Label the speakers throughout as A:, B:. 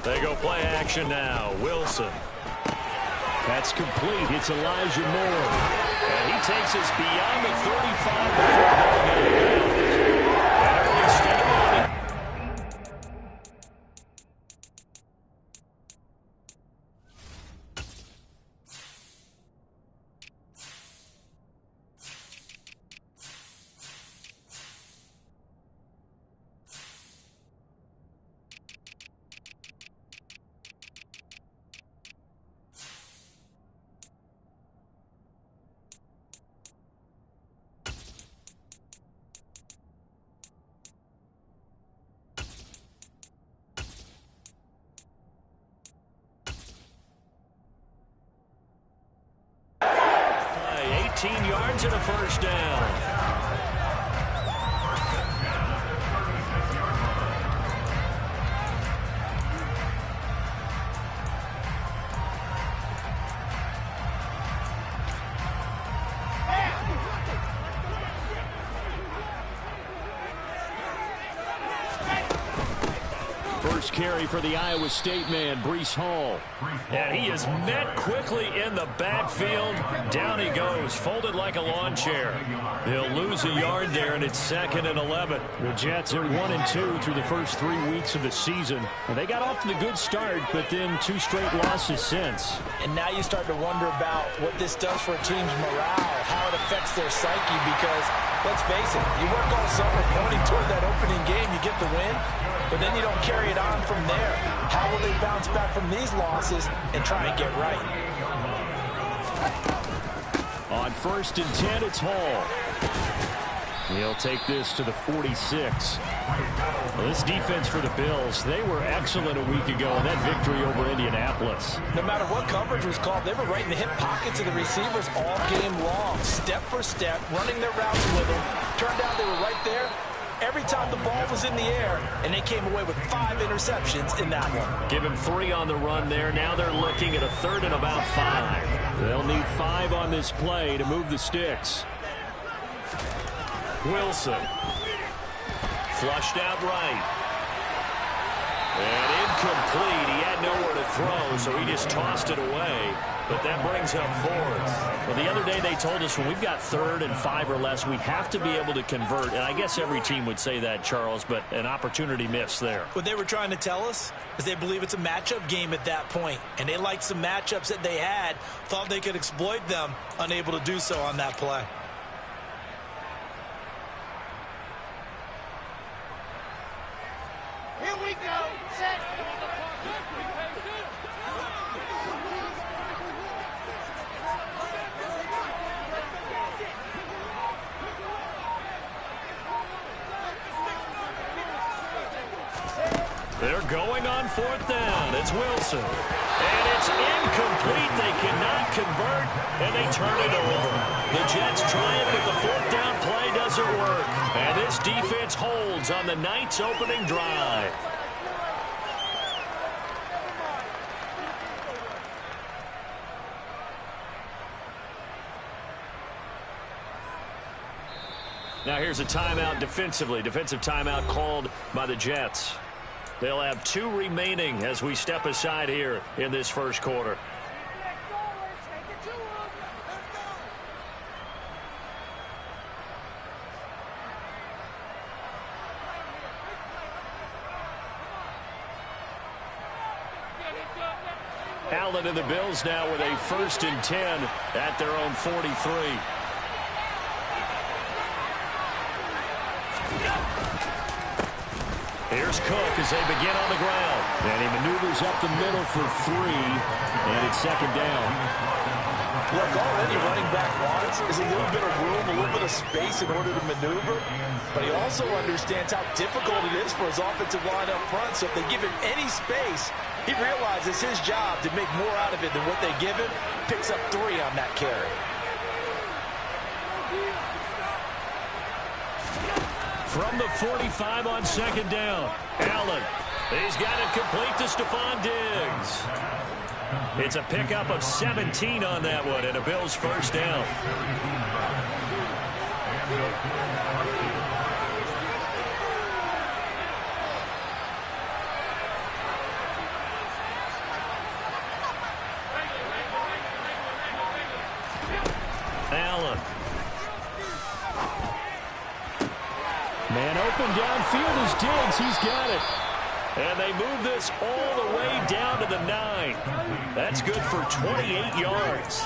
A: They go play action now. Wilson. That's complete. It's Elijah Moore. And he takes us beyond the 35 before going out of bounds. And early step on it. Yards and a first down. First carry for the Iowa State man, Breece Hall. And he is met quickly in the backfield. Down he goes, folded like a lawn chair. He'll lose a yard there, and it's 2nd and 11. The Jets are 1-2 through the first 3 weeks of the season. And they got off to the good start, but then 2 straight losses since.
B: And now you start to wonder about what this does for a team's morale, how it affects their psyche, because, let's face it, you work all summer pointing toward that opening game, you get the win, but then you don't carry it on from there. How will they bounce back from these losses and try and get right?
A: On 1st and 10, it's Hall. He'll take this to the 46. Well, this defense for the Bills, they were excellent a week ago in that victory over Indianapolis.
B: No matter what coverage was called, they were right in the hip pockets of the receivers all game long, step for step, running their routes with them. Turned out they were right there every time the ball was in the air, and they came away with 5 interceptions in that one.
A: Give him 3 on the run there. Now they're looking at a 3rd and about 5. They'll need 5 on this play to move the sticks. Wilson. Flushed out right. And incomplete. He had nowhere to throw, so he just tossed it away. But that brings up 4th. Well, the other day they told us when we've got 3rd and 5 or less, we have to be able to convert. And I guess every team would say that, Charles, but an opportunity missed there.
B: What they were trying to tell us is they believe it's a matchup game at that point. And they liked some matchups that they had, thought they could exploit them, unable to do so on that play.
C: Here we go. Set.
A: They're going on 4th down. It's Wilson. And it's incomplete. They cannot convert, and they turn it over. The Jets try it, but the 4th down play doesn't work. And this defense holds on the night's opening drive. Now here's a timeout defensively. Defensive timeout called by the Jets. They'll have 2 remaining as we step aside here in this first quarter. Allen and the Bills now with a 1st and 10 at their own 43. Here's Cook as they begin on the ground. And he maneuvers up the middle for 3, and it's 2nd down.
B: Look, already running back wants is a little bit of room, a little bit of space in order to maneuver, but he also understands how difficult it is for his offensive line up front, so if they give him any space, he realizes his job to make more out of it than what they give him, picks up 3 on that carry.
A: From the 45 on 2nd down, Allen. He's got it complete to Stephon Diggs. It's a pickup of 17 on that one, and a Bills 1st down. open downfield is Diggs. He's got it. And they move this all the way down to the 9. That's good for 28 yards.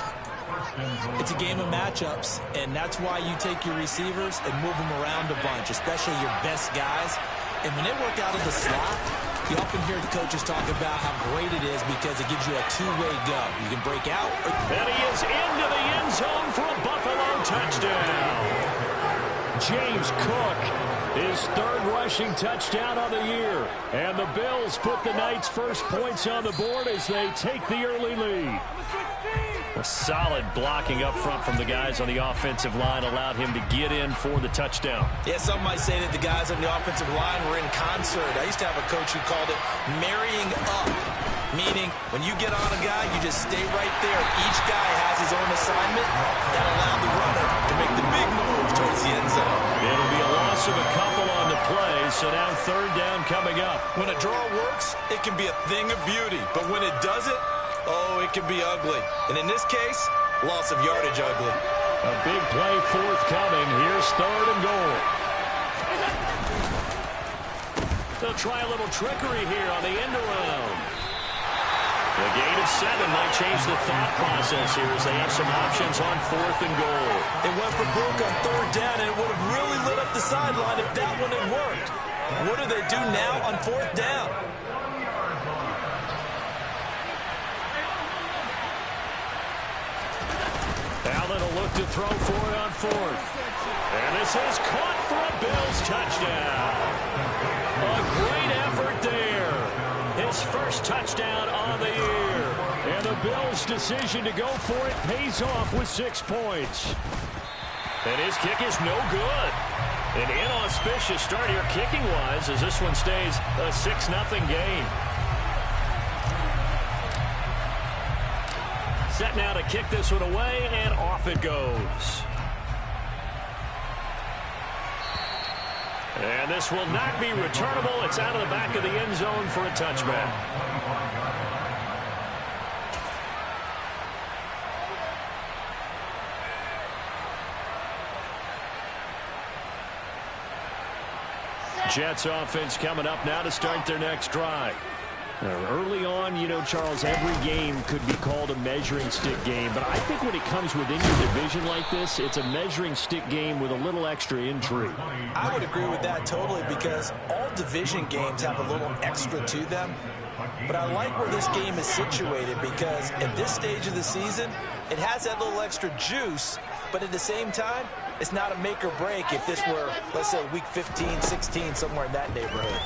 B: It's a game of matchups, and that's why you take your receivers and move them around a bunch, especially your best guys. And when they work out of the slot, you often hear the coaches talk about how great it is because it gives you a two-way go. You can break out.
A: And he is into the end zone for a Buffalo touchdown. James Cook, his third rushing touchdown on the year. And the Bills put the night's first points on the board as they take the early lead. A solid blocking up front from the guys on the offensive line allowed him to get in for the touchdown.
B: Yeah, some might say that the guys on the offensive line were in concert. I used to have a coach who called it marrying up, meaning when you get on a guy, you just stay right there. Each guy has his own assignment that allowed the runner to make the big move towards the end zone.
A: It'll be a loss of a couple on the play, so now third down coming up.
B: When a draw works, it can be a thing of beauty, but when it doesn't, oh, it can be ugly. And in this case, loss of yardage ugly.
A: A big play forthcoming. Here's third and goal. They'll try a little trickery here on the end around. The gain of 7 might change the thought process here as they have some options on fourth and goal.
B: It went for broke on third down, and it would have really lit up the sideline if that one had worked. What do they do now on fourth down?
A: Allen will look to throw for it on fourth. And this is caught for a Bills touchdown. A great effort there. His first touchdown on the year. And the Bills' decision to go for it pays off with 6 points. And his kick is no good. An inauspicious start here kicking-wise as this one stays a 6-0 game. Set now to kick this one away, and off it goes. And this will not be returnable. It's out of the back of the end zone for a touchback. Jets offense coming up now to start their next drive. Early on, you know, Charles, every game could be called a measuring stick game. But I think when it comes within your division like this, it's a measuring stick game with a little extra intrigue.
B: I would agree with that totally because all division games have a little extra to them. But I like where this game is situated because at this stage of the season, it has that little extra juice. But at the same time, it's not a make or break if this were, let's say, week 15, 16, somewhere in that neighborhood.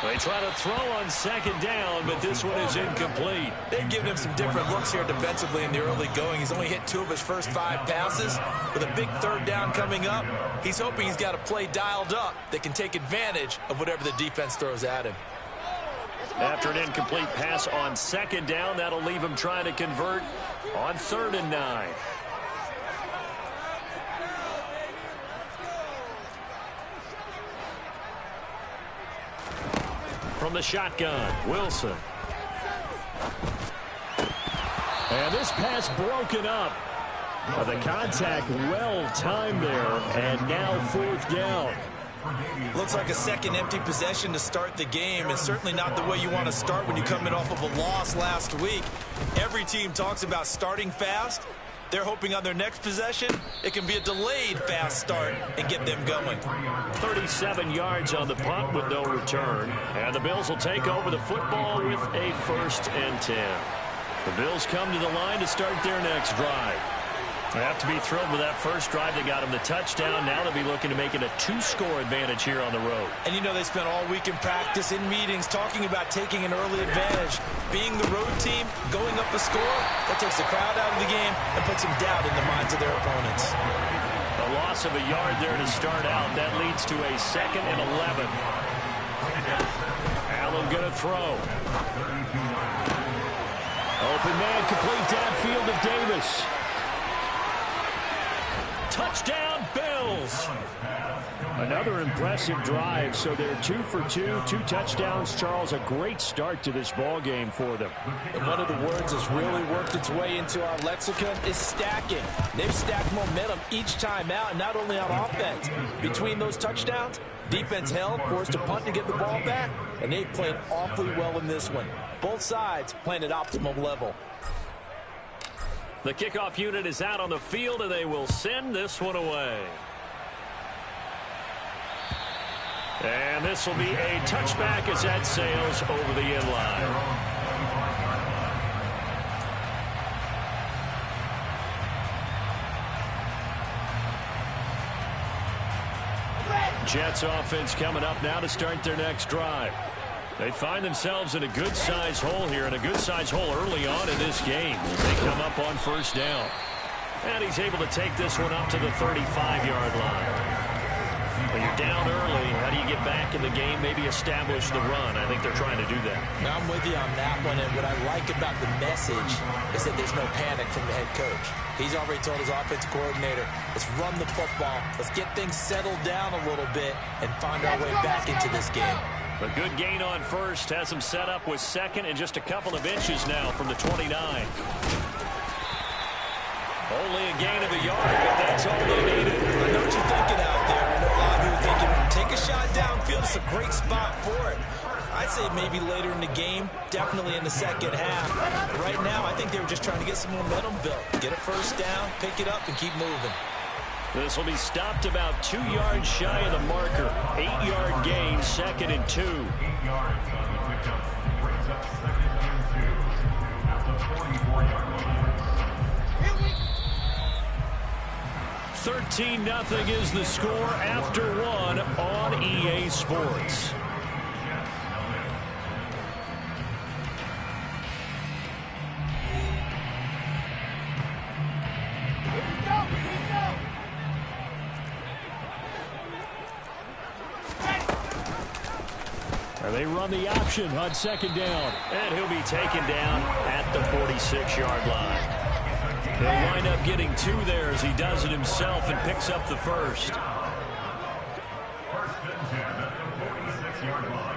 A: They try to throw on second down, but this one is incomplete.
B: They've given him some different looks here defensively in the early going. He's only hit 2 of his first 5 passes. With a big third down coming up, he's hoping he's got a play dialed up that can take advantage of whatever the defense throws at him.
A: After an incomplete pass on second down, that'll leave him trying to convert on 3rd and 9. From the shotgun, Wilson. And this pass broken up. The contact well timed there, and now 4th down.
B: Looks like a second empty possession to start the game, and certainly not the way you want to start when you come in off of a loss last week. Every team talks about starting fast. They're hoping on their next possession, it can be a delayed fast start and get them going.
A: 37 yards on the punt with no return. And the Bills will take over the football with a 1st and 10. The Bills come to the line to start their next drive. They have to be thrilled with that first drive. They got him the touchdown. Now they'll be looking to make it a 2-score advantage here on the road.
B: And you know they spent all week in practice, in meetings, talking about taking an early advantage. Being the road team, going up a score, that takes the crowd out of the game and puts some doubt in the minds of their opponents.
A: A loss of a yard there to start out. That leads to a 2nd and 11. Allen going to throw. Open man, complete downfield to Davis. Touchdown, Bills. Another impressive drive, so they're 2 for 2, 2 touchdowns. Charles, a great start to this ball game for them.
B: And one of the words that's really worked its way into our lexicon is stacking. They've stacked momentum each time out, and not only on offense. Between those touchdowns, defense held, forced a punt to get the ball back, and they played awfully well in this one. Both sides playing at optimum level.
A: The kickoff unit is out on the field, and they will send this one away. And this will be a touchback as that sails over the end line. Jets offense coming up now to start their next drive. They find themselves in a good-sized hole here, and a good-sized hole early on in this game. They come up on first down. And he's able to take this one up to the 35-yard line. When you're down early, how do you get back in the game, maybe establish the run? I think they're trying to do that.
B: Now, I'm with you on that one, and what I like about the message is that there's no panic from the head coach. He's already told his offensive coordinator, let's run the football, let's get things settled down a little bit, and find our way back into this game.
A: A good gain on first, has him set up with second and just a couple of inches now from the 29. Only a gain of a yard, but that's all they needed.
B: I know what you're thinking out there. I know a lot of you are thinking, take a shot downfield. It's a great spot for it. I'd say maybe later in the game, definitely in the second half. Right now, I think they were just trying to get some momentum built. Get a first down, pick it up, and keep moving.
A: This will be stopped about 2 yards shy of the marker. 8-yard gain, 2nd and 2. 13-0 is the score after 1 on EA Sports. They run the option on second down. And he'll be taken down at the 46-yard line. He'll wind up getting 2 there as he does it himself and picks up the first.
C: First and 10 at the 46-yard line.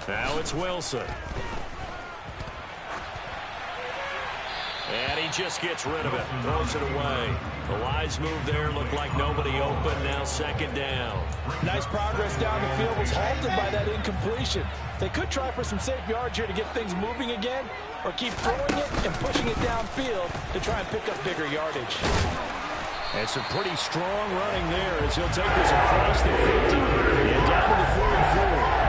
A: Now it's Wilson. And he just gets rid of it, throws it away. The wise move there, looked like nobody open, now second down.
B: Nice progress down the field, was halted by that incompletion. They could try for some safe yards here to get things moving again, or keep throwing it and pushing it downfield to try and pick up bigger yardage.
A: And some pretty strong running there as he'll take this across the 50 and down to the 44.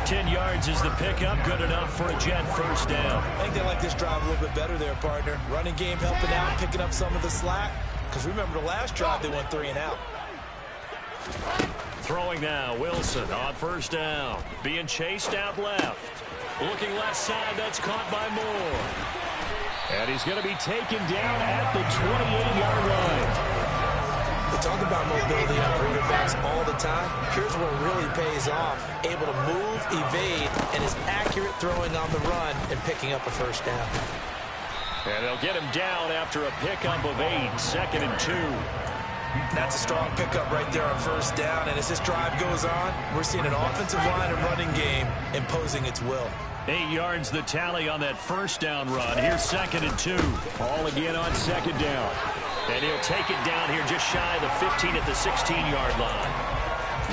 A: 10 yards is the pickup, good enough for a Jet first down.
B: I think they like this drive a little bit better there, partner. Running game helping out, picking up some of the slack. Because remember the last drive, they went 3 and out.
A: Throwing now, Wilson on first down. Being chased out left. Looking left side, that's caught by Moore. And he's going to be taken down at the 28-yard line.
B: We talk about mobility on quarterbacks all the time. Here's where it really pays off. Able to move, evade, and is accurate throwing on the run and picking up a first down.
A: And they'll get him down after a pickup of 8, 2nd and 2.
B: That's a strong pickup right there on first down. And as this drive goes on, we're seeing an offensive line and running game imposing its will.
A: 8 yards the tally on that first down run. Here's 2nd and 2. All again on second down. And he'll take it down here just shy of the 15 at the 16-yard line.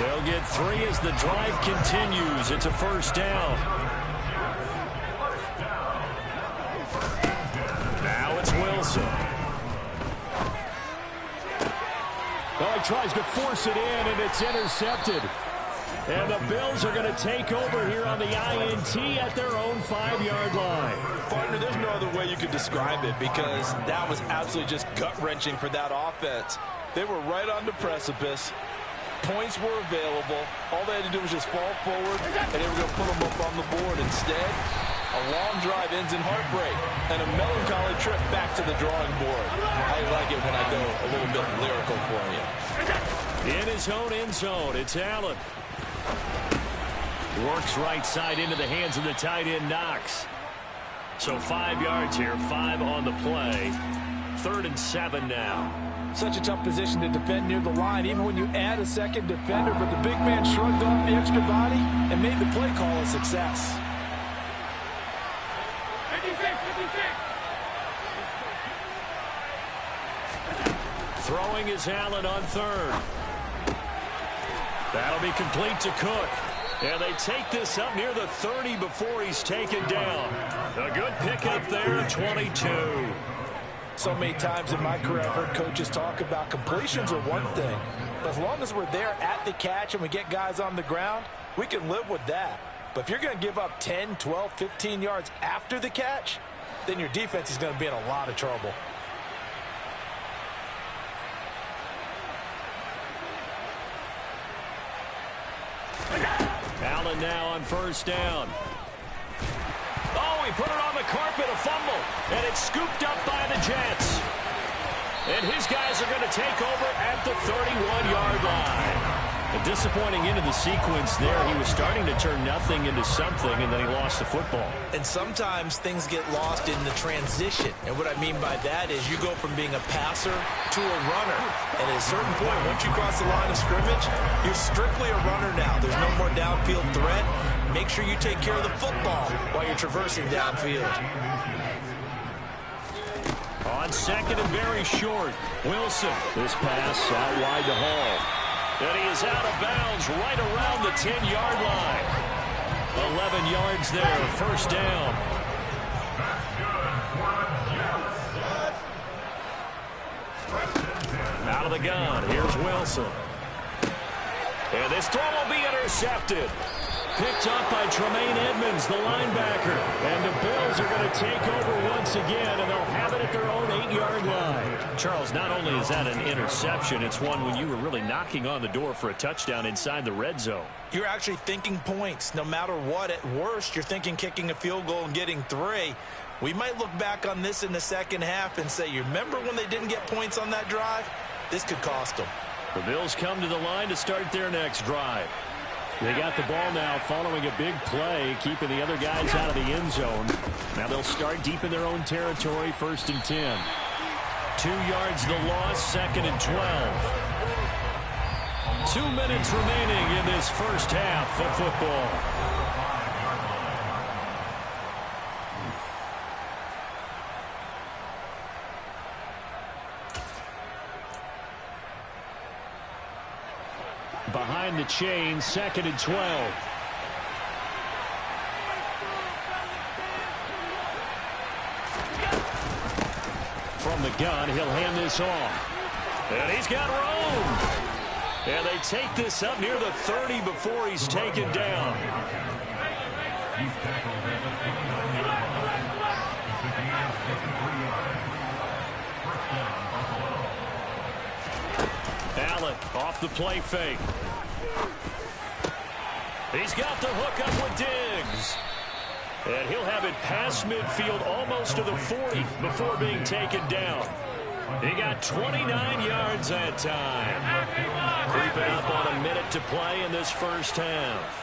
A: They'll get 3 as the drive continues. It's a first down. Now it's Wilson.
D: Well, he tries to force it in, and it's intercepted. And the Bills are going to take over here on the INT at their own 5-yard line.
E: Partner, there's no other way you could describe it because that was absolutely just gut-wrenching for that offense. They were right on the precipice. Points were available. All they had to do was just fall forward, and they were going to put them up on the board. Instead, a long drive ends in heartbreak and a melancholy trip back to the drawing board. I like it when I go a little bit lyrical for you.
A: In his own end zone, it's Allen.
D: Works right side into the hands of the tight end, Knox. So 5 yards here, 5 on the play. 3rd and 7 now.
E: Such a tough position to defend near the line, even when you add a second defender, but the big man shrugged off the extra body and made the play call a success.
D: Throwing is Allen on 3rd. That'll be complete to Cook. And they take this up near the 30 before he's taken down. A good pickup there, 22.
E: So many times in my career, I've heard coaches talk about completions are one thing. But as long as we're there at the catch and we get guys on the ground, we can live with that. But if you're going to give up 10, 12, 15 yards after the catch, then your defense is going to be in a lot of trouble.
D: Allen now on 1st down. Oh, he put it on the carpet, a fumble. And it's scooped up by the Jets. And his guys are going to take over at the 31-yard line. A disappointing end of the sequence there. He was starting to turn nothing into something, and then he lost the football.
B: And sometimes things get lost in the transition. And what I mean by that is you go from being a passer to a runner. And at a certain point, once you cross the line of scrimmage, you're strictly a runner now. There's no more downfield threat. Make sure you take care of the football while you're traversing downfield.
D: On 2nd and very short, Wilson. This pass out wide to Hall. And he is out of bounds right around the 10-yard line. 11 yards there, 1st down. Out of the gun, here's Wilson. And this throw will be intercepted. Picked up by Tremaine Edmonds, the linebacker. And the Bills are going to take over once again, and they'll have it at their own 8-yard line. Charles, not only is that an interception, it's one when you were really knocking on the door for a touchdown inside the red zone.
B: You're actually thinking points. No matter what, at worst, you're thinking kicking a field goal and getting 3. We might look back on this in the second half and say, you remember when they didn't get points on that drive? This could cost them.
D: The Bills come to the line to start their next drive. They got the ball now following a big play, keeping the other guys out of the end zone. Now they'll start deep in their own territory, 1st and 10. 2 yards the loss, 2nd and 12. 2 minutes remaining in this first half of football. Behind the chain, 2nd and 12. From the gun, he'll hand this off. And he's got room. And they take this up near the 30 before he's taken down. Allen off the play fake. He's got the hook up with Diggs. And he'll have it past midfield almost to the 40 before being taken down. He got 29 yards that time. Creeping up on a minute to play in this first half.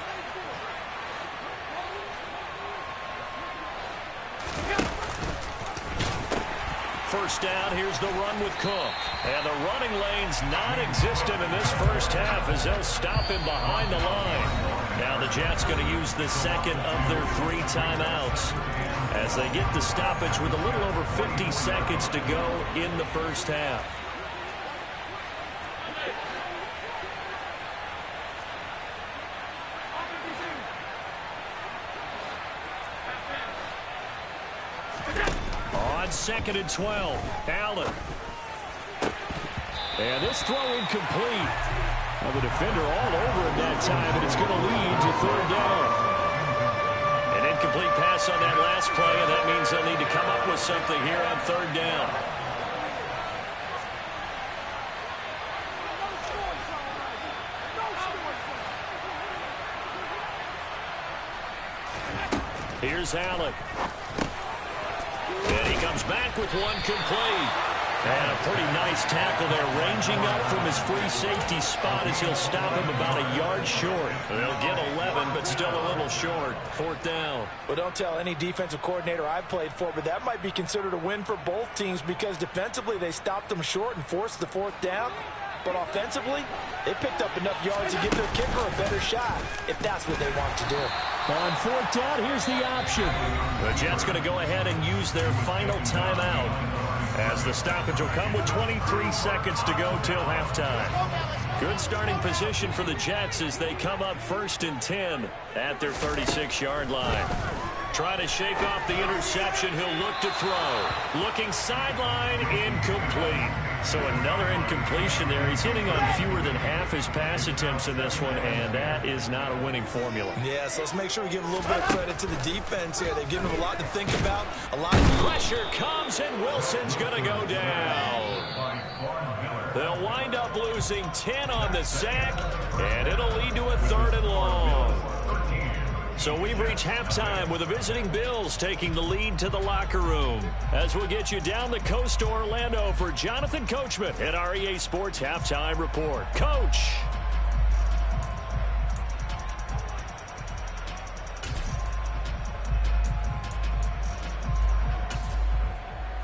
D: First down, here's the run with Cook. And the running lane's non-existent in this first half as they'll stop him behind the line. Now the Jets going to use the second of their 3 timeouts as they get the stoppage with a little over 50 seconds to go in the first half. On 2nd and 12, Allen. And this throw incomplete. Now the defender all over him that time, and it's going to lead to 3rd down. An incomplete pass on that last play, and that means they'll need to come up with something here on 3rd down. Here's Allen. And he comes back with one complete.
A: And a pretty nice tackle there, ranging up from his free safety spot as he'll stop him about a yard short. They'll get 11, but still a little short. 4th down.
B: Well, don't tell any defensive coordinator I've played for, but that might be considered a win for both teams because defensively they stopped them short and forced the 4th down. But offensively, they picked up enough yards to give their kicker a better shot if that's what they want to do.
D: On 4th down, here's the option.
A: The Jets going to go ahead and use their final timeout as the stoppage will come with 23 seconds to go till halftime. Good starting position for the Jets as they come up 1st and 10 at their 36-yard line. Trying to shake off the interception. He'll look to throw. Looking sideline, incomplete. So another incompletion there. He's hitting on fewer than half his pass attempts in this one, and that is not a winning formula.
B: Yeah, so let's make sure we give a little bit of credit to the defense here. They've given him a lot to think about. A lot of
A: pressure comes, and Wilson's going to go down. They'll wind up losing 10 on the sack, and it'll lead to a 3rd and long. So we've reached halftime with the visiting Bills taking the lead to the locker room. As we'll get you down the coast to Orlando for Jonathan Coachman at our EA Sports Halftime Report. Coach.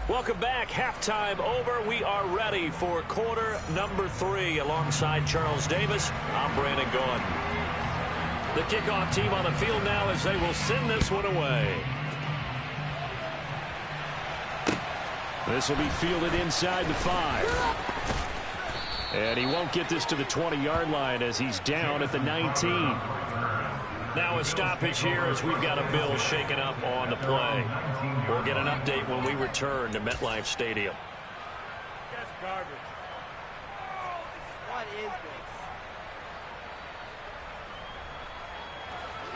A: Welcome back. Halftime over. We are ready for quarter number 3 alongside Charles Davis. I'm Brandon Gaudin. The kickoff team on the field now as they will send this one away.
D: This will be fielded inside the 5. And he won't get this to the 20-yard line as he's down at the 19.
A: Now a stoppage here as we've got a Bill shaken up on the play. We'll get an update when we return to MetLife Stadium.
F: That's garbage. What is this?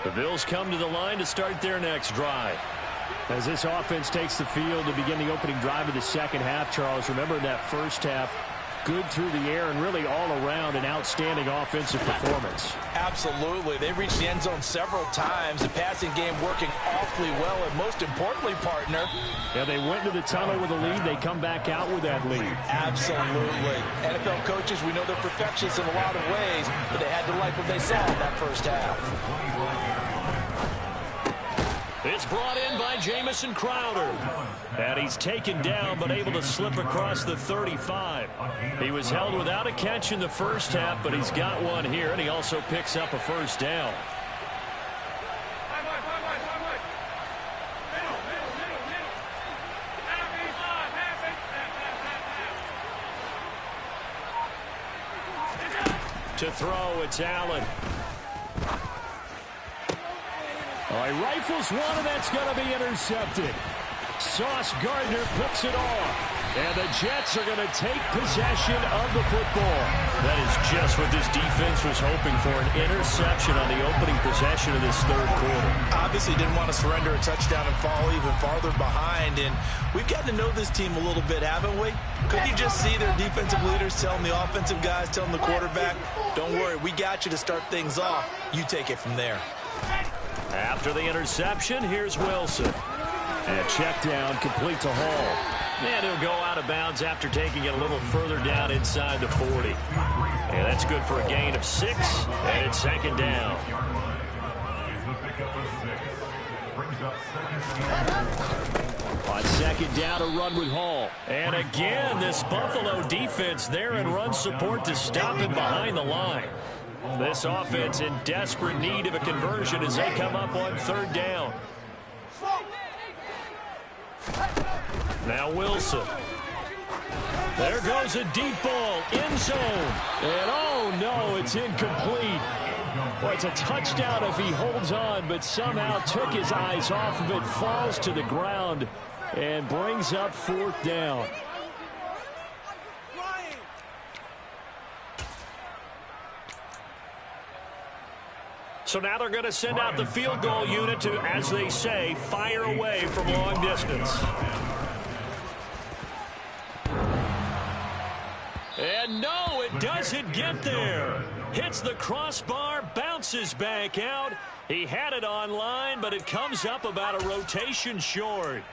A: The Bills come to the line to start their next drive.
D: As this offense takes the field to begin the opening drive of the second half, Charles, remember in that first half, good through the air and really all around an outstanding offensive performance.
B: Absolutely. They reached the end zone several times. The passing game working awfully well, and most importantly, partner.
D: Yeah, they went to the tunnel with a lead. They come back out with that lead.
B: Absolutely. NFL coaches, we know they're perfectionists in a lot of ways, but they had to like what they saw in that first half.
A: It's brought in by Jamison Crowder. And he's taken down but able to slip across the 35. He was held without a catch in the first half, but he's got one here, and he also picks up a first down. To throw, it's Allen.
D: Oh, he rifles one, and that's going to be intercepted. Sauce Gardner picks it off. And the Jets are going to take possession of the football.
A: That is just what this defense was hoping for, an interception on the opening possession of this third quarter.
B: Obviously didn't want to surrender a touchdown and fall even farther behind. And we've gotten to know this team a little bit, haven't we? Could you just see their defensive leaders telling the offensive guys, telling the quarterback, don't worry, we got you to start things off. You take it from there.
A: After the interception, here's Wilson.
D: And check down, complete to Hall.
A: And he'll go out of bounds after taking it a little further down inside the 40. And that's good for a gain of 6, and it's second down.
D: On second down, a run with Hall.
A: And again, this Buffalo defense there in run support to stop him behind the line. This offense in desperate need of a conversion as they come up on third down. Now Wilson. There goes a deep ball, end zone.
D: And oh no, it's incomplete. Well, it's a touchdown if he holds on, but somehow took his eyes off of it, falls to the ground, and brings up fourth down.
A: So now they're going to send out the field goal unit to, as they say, fire away from long distance. And no, it doesn't get there. Hits the crossbar, bounces back out. He had it on line, but it comes up about a rotation short.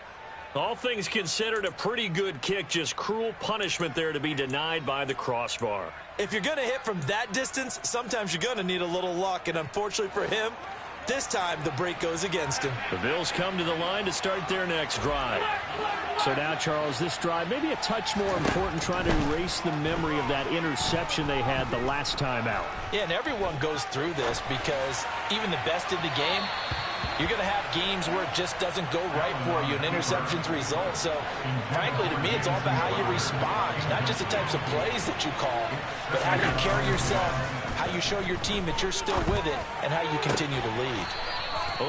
A: All things considered, a pretty good kick. Just cruel punishment there to be denied by the crossbar.
B: If you're going to hit from that distance, sometimes you're going to need a little luck. And unfortunately for him, this time the break goes against him.
A: The Bills come to the line to start their next drive.
D: So now, Charles, this drive maybe a touch more important, trying to erase the memory of that interception they had the last time out.
B: Yeah, and everyone goes through this because even the best in the game, you're going to have games where it just doesn't go right for you, and interceptions result. So, frankly, to me, it's all about how you respond, not just the types of plays that you call, but how you carry yourself, how you show your team that you're still with it, and how you continue to lead.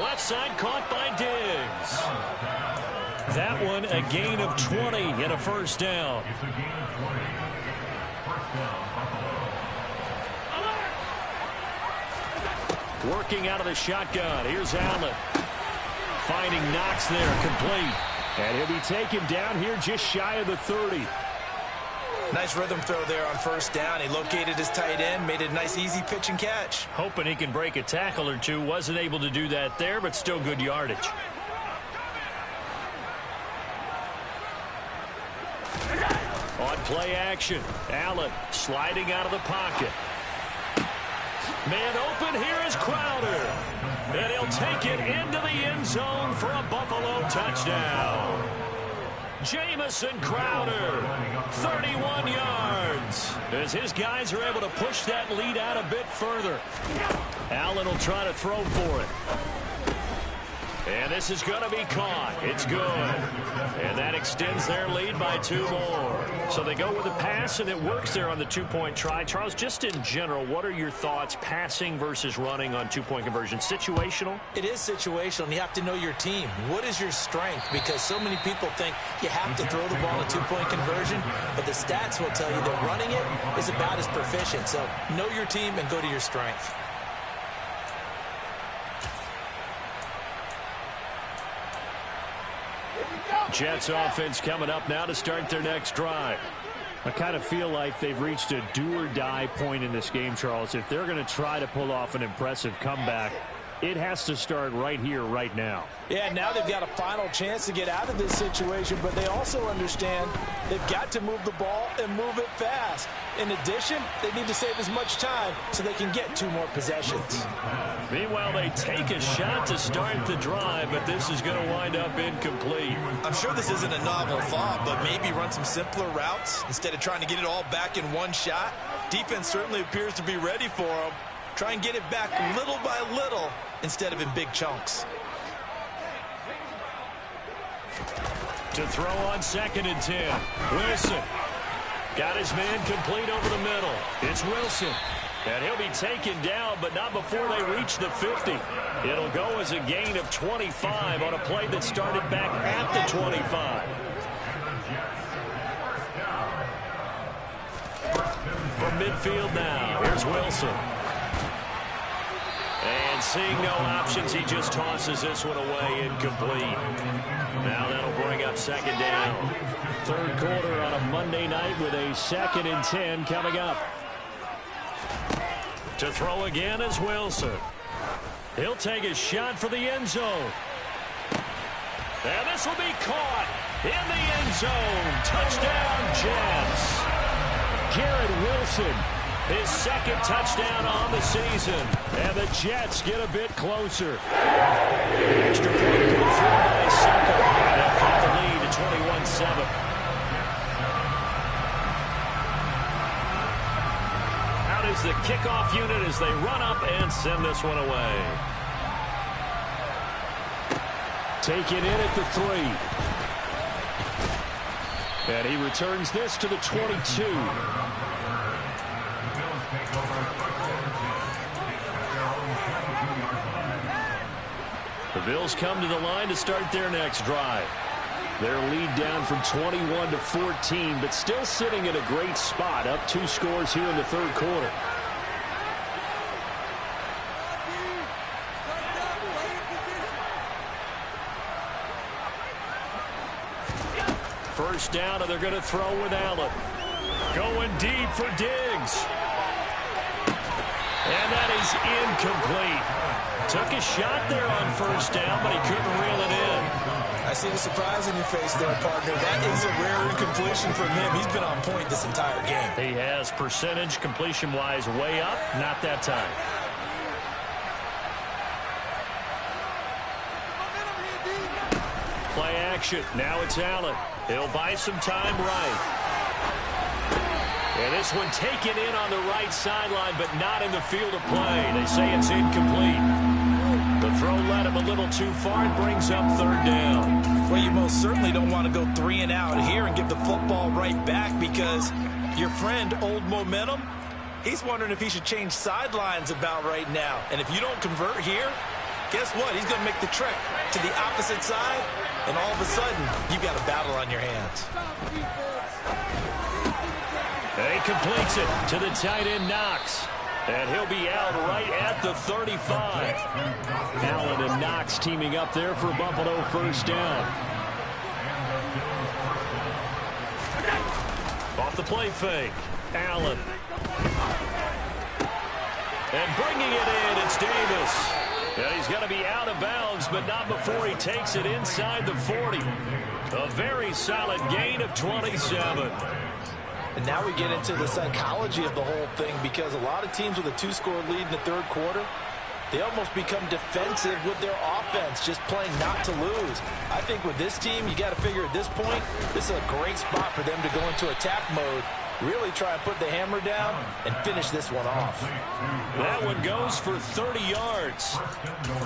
A: Left side caught by Diggs. That one a gain of 20 and a first down.
C: It's a gain of 20. First down, Buffalo.
A: Working out of the shotgun. Here's Allen. Finding Knox there, complete.
D: And he'll be taken down here just shy of the 30.
B: Nice rhythm throw there on first down. He located his tight end, made it a nice easy pitch and catch.
A: Hoping he can break a tackle or two. Wasn't able to do that there, but still good yardage. On play action, Allen sliding out of the pocket. Man open, here is Crowder. And he'll take it into the end zone for a Buffalo touchdown. Jamison Crowder, 31 yards. As his guys are able to push that lead out a bit further. Allen will try to throw for it. And this is going to be caught. It's good. And that extends their lead by 2 more. So they go with a pass, and it works there on the two-point try. Charles, just in general, what are your thoughts passing versus running on two-point conversion? Situational?
B: It is situational, and you have to know your team. What is your strength? Because so many people think you have to throw the ball in a two-point conversion, but the stats will tell you that running it is about as proficient. So know your team and go to your strength.
A: Jets offense coming up now to start their next drive.
D: I kind of feel like they've reached a do-or-die point in this game, Charles. If they're going to try to pull off an impressive comeback, it has to start right here, right now.
B: Yeah, now they've got a final chance to get out of this situation, but they also understand they've got to move the ball and move it fast. In addition, they need to save as much time so they can get 2 more possessions.
A: Meanwhile, they take a shot to start the drive, but this is going to wind up incomplete.
E: I'm sure this isn't a novel thought, but maybe run some simpler routes instead of trying to get it all back in one shot. Defense certainly appears to be ready for them. Try and get it back little by little instead of in big chunks.
A: To throw on 2nd and 10. Wilson got his man complete over the middle. It's Wilson. And he'll be taken down, but not before they reach the 50. It'll go as a gain of 25 on a play that started back at the 25. From midfield now, here's Wilson. And seeing no options, he just tosses this one away, incomplete. Now that'll bring up 2nd down.
D: 3rd quarter on a Monday night with a 2nd and 10 coming up.
A: To throw again is Wilson. He'll take a shot for the end zone. And this will be caught in the end zone. Touchdown, Jets.
D: Garrett Wilson,
A: his 2nd touchdown on the season.
D: And the Jets get a bit closer.
A: Extra point good throw by Second. And they'll cut the lead to 21-7. Out is the kickoff unit as they run up and send this one away.
D: Taken in at the 3. And he returns this to the 22.
A: The Bills come to the line to start their next drive.
D: Their lead down from 21 to 14, but still sitting in a great spot, up 2 scores here in the 3rd quarter.
A: First down, and they're going to throw with Allen. Going deep for Diggs. And that is incomplete. Took a shot there on first down, but he couldn't reel it in.
E: I
B: see the surprise in your face there, partner. That is a rare incompletion from him. He's been on point this entire game.
D: He has percentage completion-wise way up. Not that time. Play action. Now it's Allen. He'll buy some time right. And this one taken in on the right sideline, but not in the field of play. They say it's incomplete. The throw led him a little too far and brings up third down.
B: Well, you most certainly don't want to go 3 and out here and give the football right back because your friend, Old Momentum, he's wondering if he should change sidelines about right now. And if you don't convert here, guess what? He's going to make the trek to the opposite side, and all of a sudden, you've got a battle on your hands.
D: He completes it to the tight end, Knox. And he'll be out right at the 35. Allen and Knox teaming up there for Buffalo first down. Off the play fake. Allen. And bringing it in, it's Davis. And he's going to be out of bounds, but not before he takes it inside the 40. A very solid gain of 27.
B: And now we get into the psychology of the whole thing because a lot of teams with a 2-score lead in the third quarter, they almost become defensive with their offense, just playing not to lose. I think with this team, you got to figure at this point, this is a great spot for them to go into attack mode, really try and put the hammer down and finish this one off.
D: That one goes for 30 yards.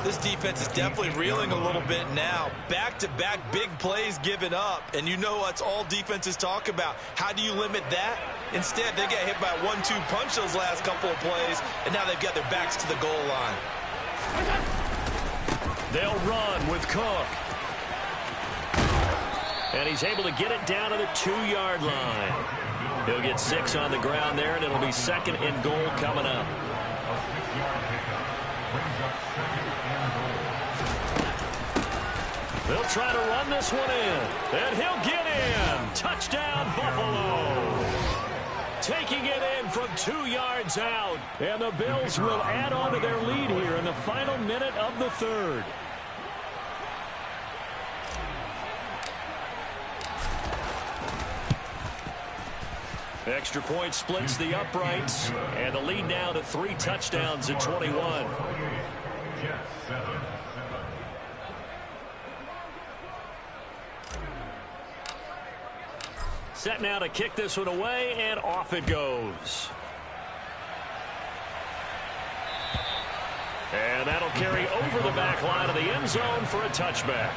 E: This defense is definitely reeling a little bit now. Back-to-back big plays given up. And you know that's all defenses talk about. How do you limit that? Instead, they got hit by a 1-2 punch those last couple of plays, and now they've got their backs to the goal line.
D: They'll run with Cook. And he's able to get it down to the 2-yard line. He'll get 6 on the ground there, and it'll be second and goal coming up. They'll try to run this one in, and he'll get in. Touchdown, Buffalo. Taking it in from 2 yards out, and the Bills will add on to their lead here in the final minute of the third. Extra point splits the uprights, and the lead now to 3 touchdowns at 21. Set now to kick this one away, and off it goes. And that'll carry over the back line of the end zone for a touchback.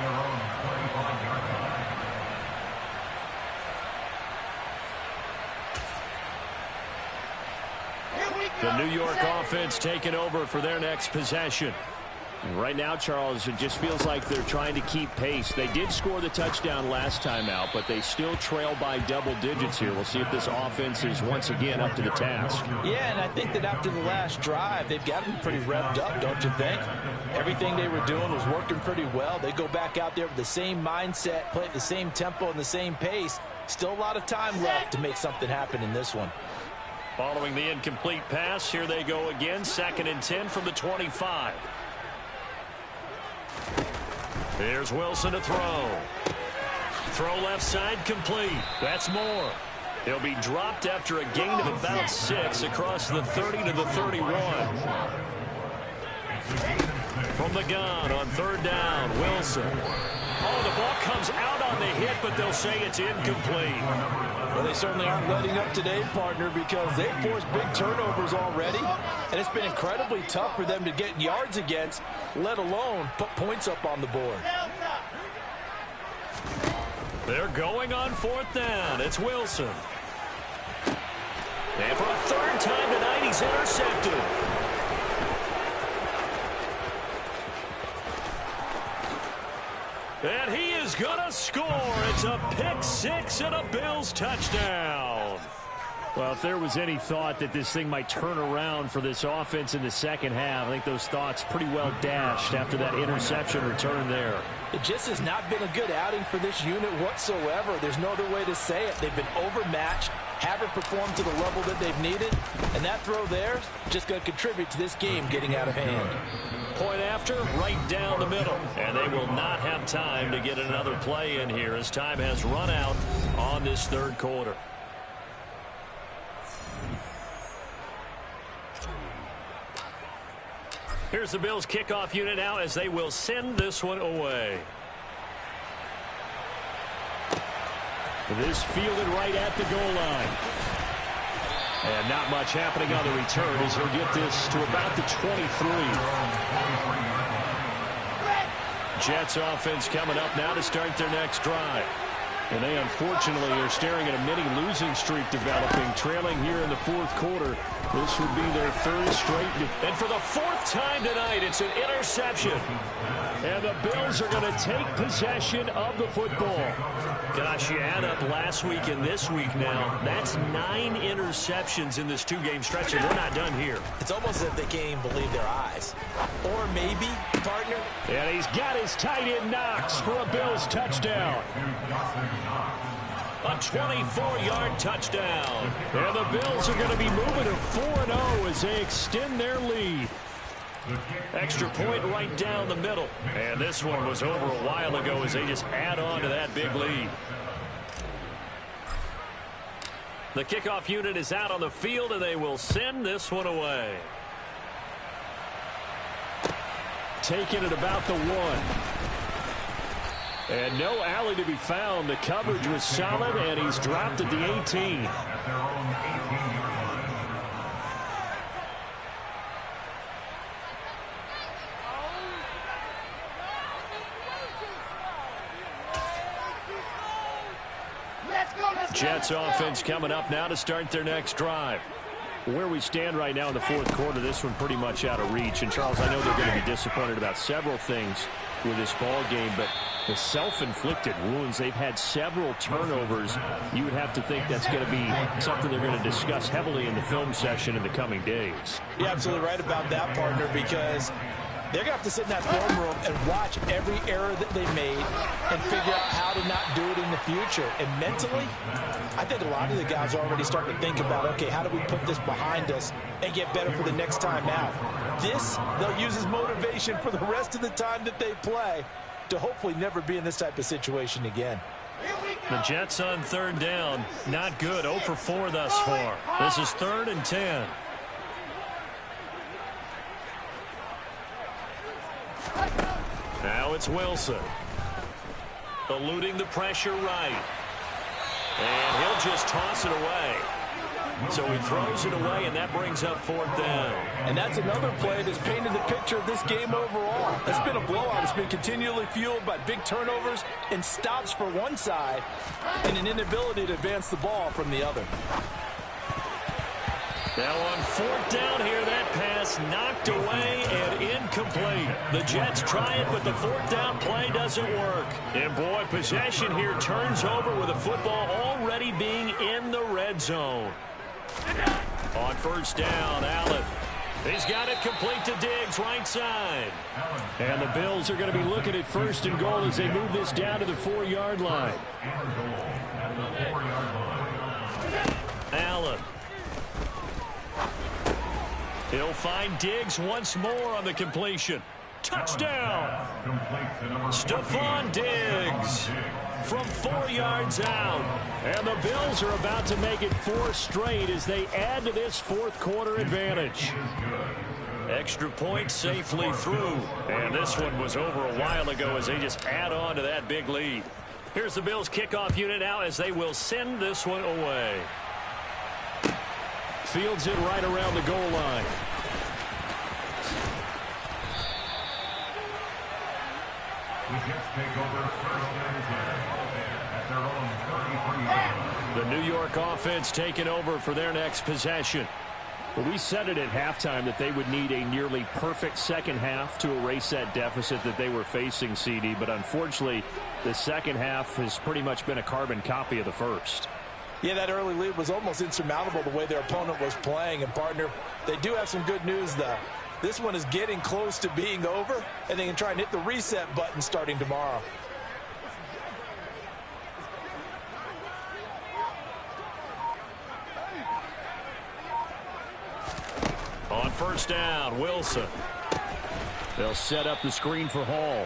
D: The New York offense taking over for their next possession.
A: Right now, Charles, it just feels like they're trying to keep pace. They did score the touchdown last time out, but they still trail by double digits here. We'll see if this offense is once again up to the task.
B: Yeah, and I think that after the last drive, they've got to be pretty revved up, don't you think? Everything they were doing was working pretty well. They go back out there with the same mindset, play at the same tempo and the same pace. Still a lot of time left to make something happen in this one.
D: Following the incomplete pass, here they go again. 2nd and 10 from the 25. Here's Wilson to throw. Throw left side complete. That's Moore. He'll be dropped after a gain of about 6 across the 30 to the 31. From the gun on 3rd down, Wilson. Oh, the ball comes out on the hit, but they'll say it's incomplete.
B: Well, they certainly aren't letting up today, partner, because they've forced big turnovers already, and it's been incredibly tough for them to get yards against, let alone put points up on the board.
D: They're going on 4th down. It's Wilson. And for a 3rd time tonight, he's intercepted. And he is going to score. It's a pick 6 and a Bills touchdown.
A: Well, if there was any thought that this thing might turn around for this offense in the second half, I think those thoughts pretty well dashed after that interception return there.
B: It just has not been a good outing for this unit whatsoever. There's no other way to say it. They've been overmatched. haven't performed to the level that they've needed, and that throw there just going to contribute to this game getting out of hand.
D: Point after, right down the middle. And they will not have time to get another play in here as time has run out on this third quarter. Here's the Bills kickoff unit now as they will send this one away. This fielded right at the goal line. And not much happening on the return as he'll get this to about the 23. Jets offense coming up now to start their next drive. And they unfortunately are staring at a mini losing streak developing, trailing here in the fourth quarter. This would be their third straight. And for the fourth time tonight, it's an interception. And the Bills are going to take possession of the football. Gosh, you add up last week and this week now. That's 9 interceptions in this two-game stretch, and they're not done here.
B: It's almost as if they can't even believe their eyes. Or maybe, partner.
D: And he's got his tight end Knox for a Bills touchdown. A 24-yard touchdown. And the Bills are going to be moving to 4-0 as they extend their lead. Extra point right down the middle. And this one was over a while ago as they just add on to that big lead. The kickoff unit is out on the field, and they will send this one away. Taking it about the 1. And no alley to be found. The coverage was solid, and he's dropped at the 18. Jets offense coming up now to start their next drive. Where we stand right now in the fourth quarter, this one pretty much out of reach. And, Charles, I know they're going to be disappointed about several things with this ball game, but the self-inflicted wounds, they've had several turnovers. You would have to think that's going to be something they're going to discuss heavily in the film session in the coming days.
B: You're absolutely right about that, partner, because they're going to have to sit in that film room and watch every error that they made and figure out how to not do it in the future. And mentally, I think a lot of the guys are already starting to think about, okay, how do we put this behind us and get better for the next time out? This, they'll use as motivation for the rest of the time that they play to hopefully never be in this type of situation again.
D: The Jets on third down, not good. 0 for 4 thus far. This is 3rd and 10. Now it's Wilson. Eluding the pressure right. And he'll just toss it away. So he throws it away, and that brings up 4th down.
B: And that's another play that's painted the picture of this game overall. It's been a blowout. It's been continually fueled by big turnovers and stops for one side and an inability to advance the ball from the other.
D: Now on 4th down here, that pass knocked away and incomplete. The Jets try it, but the 4th down play doesn't work. And boy, possession here turns over with the football already being in the red zone. On 1st down, Allen. He's got it complete to Diggs, right side. And the Bills are going to be looking at 1st and goal as they move this down to the 4-yard line. Allen. He'll find Diggs once more on the completion. Touchdown! Stephon Diggs from 4 yards out. And the Bills are about to make it 4 straight as they add to this fourth quarter advantage. Extra point safely through. And this one was over a while ago as they just add on to that big lead. Here's the Bills kickoff unit now as they will send this one away. Fields it right around the goal line.
C: The Jets take over 1st and 10 at their own 33-yard line.
D: The New York offense taking over for their next possession. Well, we said it at halftime that they would need a nearly perfect second half to erase that deficit that they were facing, CD. But unfortunately, the second half has pretty much been a carbon copy of the first.
B: Yeah, that early lead was almost insurmountable the way their opponent was playing. And, partner, they do have some good news, though. This one is getting close to being over, and they can try and hit the reset button starting tomorrow.
A: first down. Wilson. They'll set up the screen for Hall.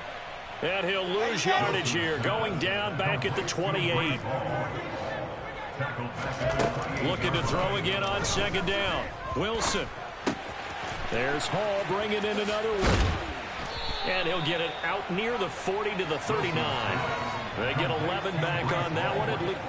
A: And he'll lose yardage here, going down back at the 28. Looking to throw again on second down. Wilson. There's Hall bringing in another one. And he'll get it out near the 40 to the 39. They get 11 back on that one at least.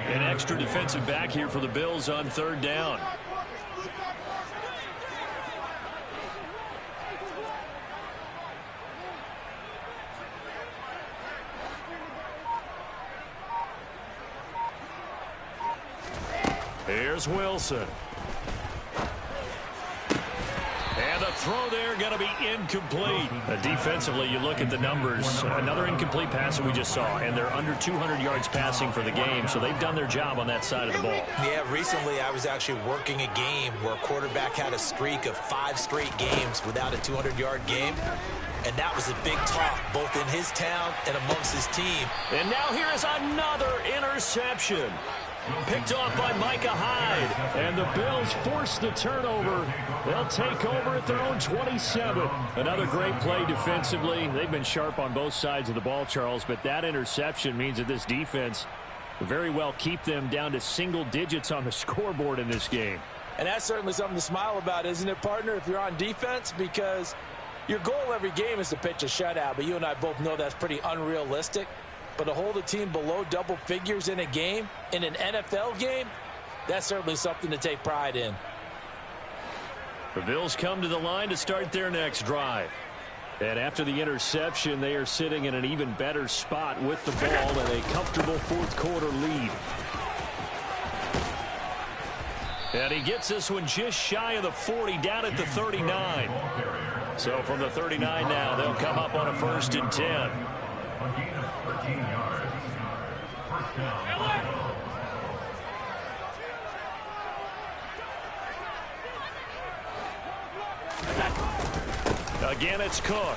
A: An extra defensive back here for the Bills on third down. Here's Wilson. And the throw there going to be incomplete. Defensively, you look at the numbers. Another incomplete pass that we just saw, and they're under 200 yards passing for the game, so they've done their job on that side of the ball.
G: Yeah, recently I was actually working a game where a quarterback had a streak of 5 straight games without a 200-yard game, and that was a big talk both in his town and amongst his team.
A: And now here is another interception. Picked off by Micah Hyde. And the Bills force the turnover. They'll take over at their own 27. Another great play defensively. They've been sharp on both sides of the ball, Charles, but that interception means that this defense will very well keep them down to single digits on the scoreboard in this game.
B: And that's certainly something to smile about, isn't it, partner, if you're on defense? Because your goal every game is to pitch a shutout, but you and I both know that's pretty unrealistic. But to hold a team below double figures in a game, in an NFL game, that's certainly something to take pride in.
A: The Bills come to the line to start their next drive. And after the interception, they are sitting in an even better spot with the ball and a comfortable fourth-quarter lead. And he gets this one just shy of the 40, down at the 39. So from the 39 now, they'll come up on a 1st and 10. Again, it's Cook.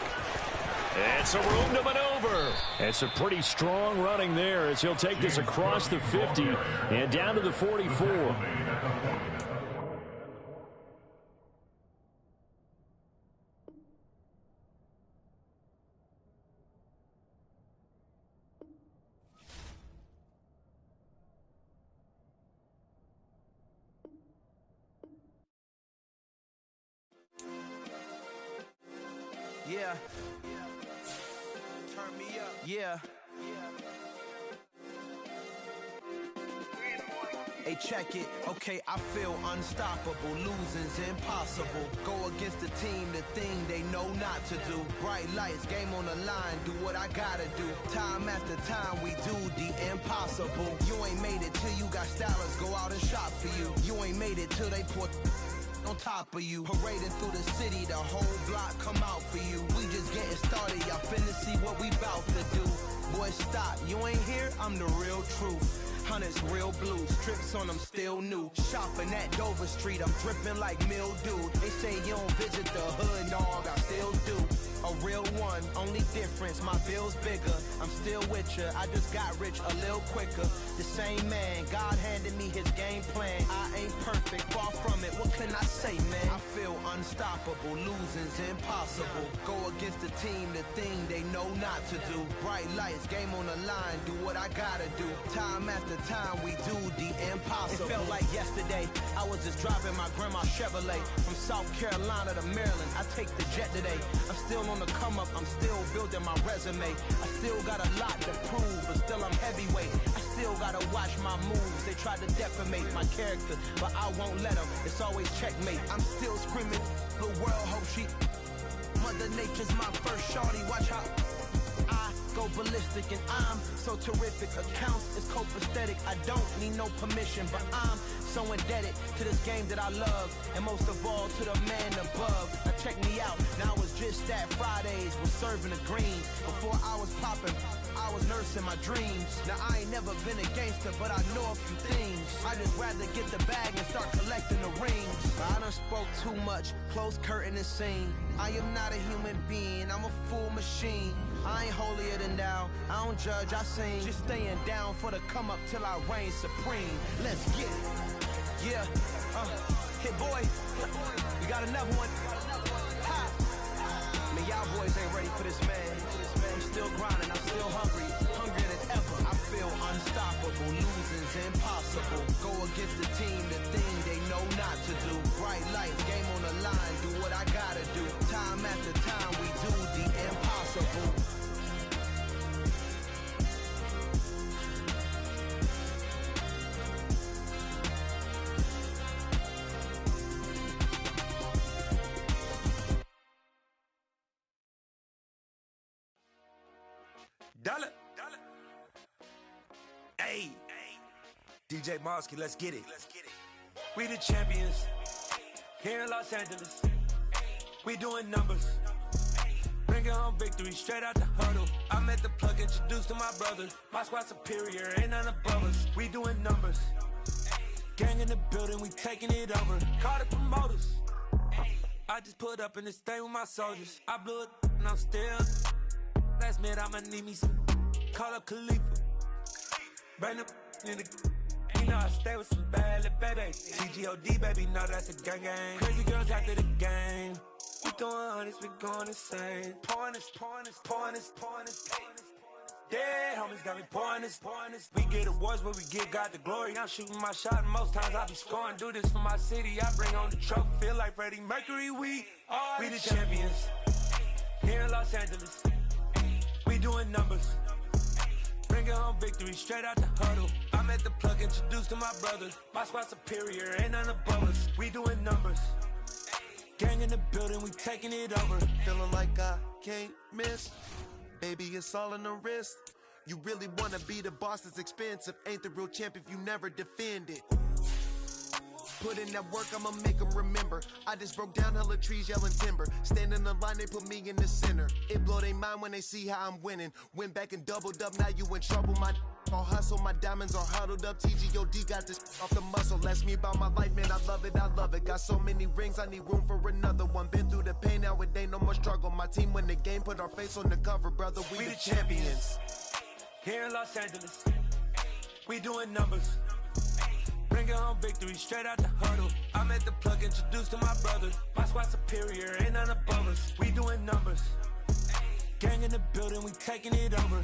A: It's a room to maneuver. It's a pretty strong running there as he'll take this across the 50 and down to the 44.
H: Yeah. Turn me up. Yeah. Hey, check it. Okay, I feel unstoppable. Losing's impossible. Go against the team, the thing they know not to do. Bright lights, game on the line, do what I gotta do. Time after time, we do the impossible. You ain't made it till you got stylers go out and shop for you. You ain't made it till they put on top of you. Parading through the city, the whole block come out for you. We just getting started, y'all finna see what we bout to do. Boy, stop, you ain't here, I'm the real truth. Hunters, real blue, strips on them still new. Shopping at Dover Street, I'm dripping like mildew. They say you don't visit the hood, dog, I still do. A real one, only difference, my bill's bigger. I'm still with ya, I just got rich a little quicker. The same man, God handed me his game plan. I ain't perfect, far from it, what can I say, man? I feel unstoppable, losing's impossible. Go against the team, the thing they know not to do. Bright lights, game on the line, do what I gotta do. Time after time, we do the impossible. It felt like yesterday, I was just driving my grandma's Chevrolet. From South Carolina to Maryland, I take the jet today. I'm still on the come up, I'm still building my resume. I still got a lot to prove, but still I'm heavyweight. I still gotta watch my moves. They tried to defamate my character, but I won't let them. It's always checkmate. I'm still screaming, the world hope she. Mother Nature's my first shorty. Watch how I go ballistic, and I'm so terrific. Accounts is copacetic. I don't need no permission, but I'm so indebted to this game that I love, and most of all to the man above. Now check me out. Now it's just that Fridays was serving the green. Before I was popping, I was nursing my dreams. Now I ain't never been a gangster, but I know a few things. I just rather get the bag and start collecting the rings. I done spoke too much, close curtain and scene. I am not a human being, I'm a full machine. I ain't holier than thou, I don't judge, I sing. Just staying down for the come up till I reign supreme. Let's get it. Yeah, hit boy, we got another one. Ha. Man, y'all boys ain't ready for this, man. I'm still grinding, I'm still hungry, hungrier than ever. I feel unstoppable, losing's impossible. Go against the team, the thing they know not to do. Bright lights, game on the line, do what I gotta do. Time after time, we do the impossible.
I: Dollar. Hey. DJ Mosky, let's get it. We the champions here in Los Angeles. We doing numbers. Bringing home victory straight out the huddle. I met the plug, introduced to my brother. My squad superior, ain't none above us. We doing numbers. Gang in the building, we taking it over. Call the promoters. I just put up in this thing with my soldiers. I blew it and I'm still. Last minute, I'ma need me some. Call up Khalifa. Bring them in the. You know I stay with some bad little baby. TGOD, baby, no, that's a gang gang. Crazy girls after the game. We throwing hundreds, we going insane. Pouring this. Dead homies got me pouring this. We get awards, but we give God the glory. I'm shooting my shot, and most times I be scoring. Do this for my city, I bring on the trophy. Feel like Freddie Mercury, we the champions. Here in Los Angeles. We doing numbers. Bringing home victory straight out the huddle. I met the plug, introduced to my brother. My squad superior, ain't none above us. We doing numbers. Gang in the building, we taking it over.
J: Feeling like I can't miss. Baby, it's all in the wrist. You really wanna be the boss, it's expensive. Ain't the real champ if you never defend it. Put in that work, I'ma make them remember. I just broke down hella trees, yelling timber. Stand in the line, they put me in the center. It blow their mind when they see how I'm winning. Went back and doubled up, now you in trouble. My all hustle, my diamonds are huddled up. TGOD got this off the muscle. Ask me about my life, man, I love it. Got so many rings, I need room for another one. Been through the pain, now it ain't no more struggle. My team win the game, put our face on the cover, brother. We the champions.
I: Here in Los Angeles, we doing numbers. Bringing home victory straight out the huddle. I met the plug, introduced to my brother. My squad superior, ain't none above us. We doing numbers. Gang in the building, we taking it over.